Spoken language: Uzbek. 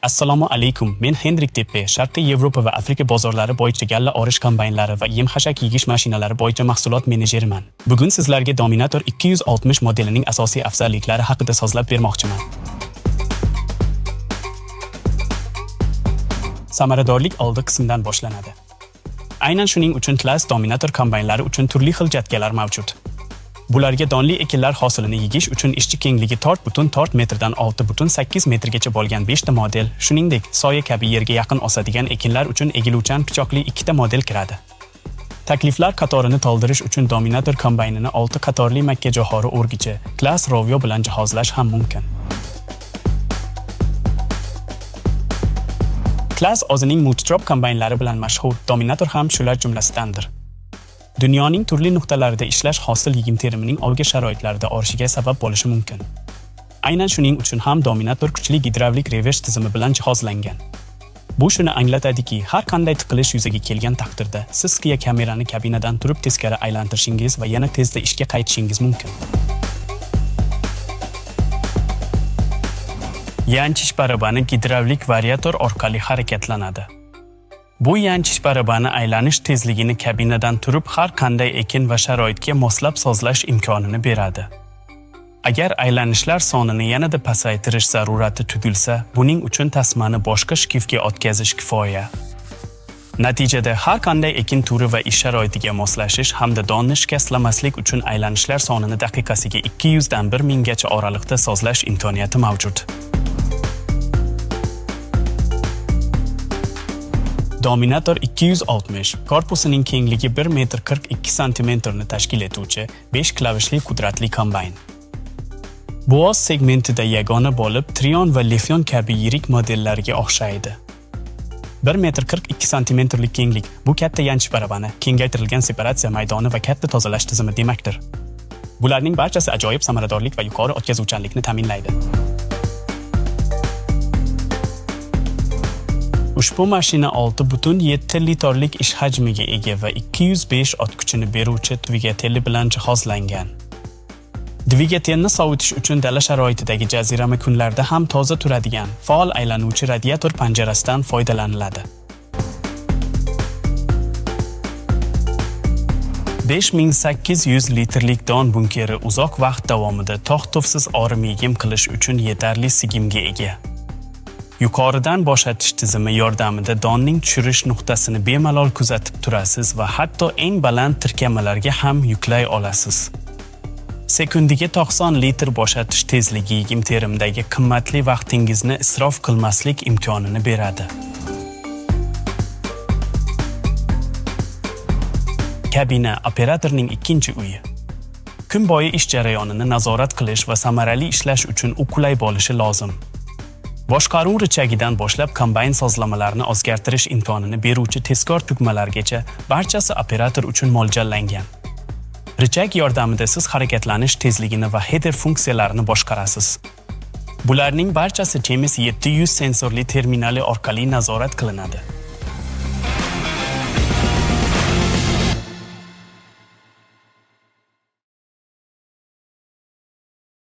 Assalomu alaykum. Men Hendrik Tepe, Sharqiy Yevropa va Afrika bozorlari bo'yicha galla orish kombaynlari va yem-xashak yegish mashinalari bo'yicha mahsulot menejeriman. Bugun sizlarga Dominator 260 modelining asosiy afzalliklari haqida so'zlab bermoqchiman. Samaradorlik oldi qismdan boshlanadi. Aynan shuning uchun Class Dominator kombaynlari uchun turli xil jatkalar mavjud. Bularga donli ekinlar hosilini yegish uchun ishchi kengligi 4,4 metrdan 6,8 metrgacha bo'lgan 5 ta model, shuningdek, soya kabi yerga yaqin o'sadigan ekinlar uchun egiluvchan pichoqli 2 ta model kiradi. Takliflar qatorini to'ldirish uchun Dominator kombaynini 6 qatorli makkajo'xori o'rgichi, Class Rovio bilan jihozlash ham mumkin. Class o'zining multitrop kombaynlari bilan mashhur, Dominator ham shular jumlasidandir. Dunyoning turli nuqtalarida ishlash hosil yig'im-terimining olg'a sharoitlarida orishiga sabab bo'lishi mumkin. Aynan shuning uchun ham Dominator kuchli gidravlik revers tizimi bilan jihozlangan. Bu shuni anglatadiki, har qanday tiqilish yuzaga kelgan taqdirda siz qiya kamerani kabinadan turib teskari aylantirishingiz va yana tezda ishga qaytishingiz mumkin. Yanchish barabani gidravlik variator orqali harakatlanadi. Bu yanchish barabani aylanish tezligini kabinadan turib har qanday ekin va sharoitga moslab sozlash imkonini beradi. Agar aylanishlar sonini yanada pasaytirish zarurati tugilsa, buning uchun tasmani boshqa shkifga o'tkazish kifoya. Natijada har qanday ekin turi va ish sharoitiga moslashish hamda donni shikastlamaslik uchun aylanishlar sonini daqiqasiga 200 dan 1000 gacha oralikda sozlash imkoniyati mavjud. Dominator 260 korpusining kengligi 1,42 m ni tashkil etuvchi 5 klavishli qudratli kombayn. Boaz segmentida yagona bo'lib, Trion va Lefion kabi yirik modellarga o'xshaydi. 1,42 m lik kenglik bu katta yanchish barabani, kengaytirilgan separatsiya maydoni va katta tozalash tizimi demakdir. Bularning barchasi ajoyib samaradorlik va yuqori o'tkazuvchanlikni ta'minlaydi. Ushbu mashina 6,7 litrlik ish hajmiga ega va 205 ot kuchini beruvchi dvigateli bilan jihozlangan. Dvigatelni sovutish uchun dala sharoitidagi jazirama kunlarda ham toza turadigan faol aylanuvchi radiator panjarasidan foydalaniladi. 5800 litrlik don bunkeri uzoq vaqt davomida tog'-tufsiz orim yig'im qilish uchun yetarli sigimga ega. Yuqoridan bo'shatish tizimi yordamida donning tushirish nuqtasini bemalol kuzatib turasiz va hatto eng baland tirkamalarga ham yuklay olasiz. Sekundiga 90 litr bo'shatish tezligi yig'im-terimdagi qimmatli vaqtingizni isrof qilmaslik imkonini beradi. Kabina operatorning ikkinchi uyi. Kun bo'yi ish jarayonini nazorat qilish va samarali ishlash uchun u qulay bo'lishi lozim. Boshqaruv richagidan boshlab kombayn sozlamalarni o'zgartirish imkonini beruvchi tezkor tugmalargacha barchasi operator uchun mo'ljallangan. Richag yordamida siz harakatlanish tezligini va header funksiyalarini boshqarasiz. Bularning barchasi TMS 700 sensorli terminali orqali nazorat qilinadi.